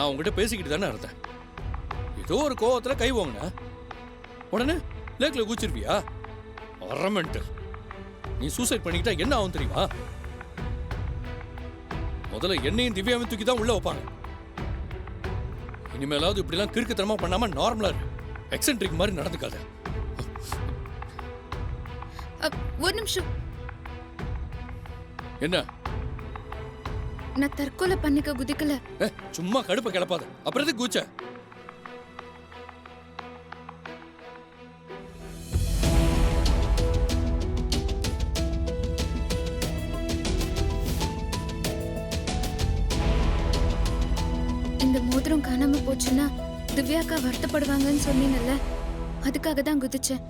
நான் உங்ககிட்ட பேசிக்கிட்டு தானே இருந்தேன். ஏதோ ஒரு கோவத்துல கை வாங்கின உடனே லேக்ல குச்சிருவியா? அரமெண்ட். நீ சூசைட் பண்ணிக்கிட்டா என்ன ஆகும் தெரியுமா? முதல்ல என்னையும் திவ்யாவையும் தூக்கி தான் உள்ள வைப்பாங்க. இனிமேலாவது இப்படிலாம் கிறுக்குத்தனமா பண்ணாம நார்மலா இரு. எக்ஸென்ட்ரிக் மாதிரி நடந்துக்காத. ஒரு நிமிஷம். என்ன? நான் தற்கொலை பண்ணிக்க குதிக்கல. சும்மா கடுப்ப கிளப்பாத. அப்புறம் எதுக்கு கூச்ச? இந்த மோதிரம் காணாம போச்சுன்னா திவ்யாக்கா வருத்தப்படுவாங்கன்னு சொன்னீங்கல்ல, அதுக்காக தான் குதிச்சேன்.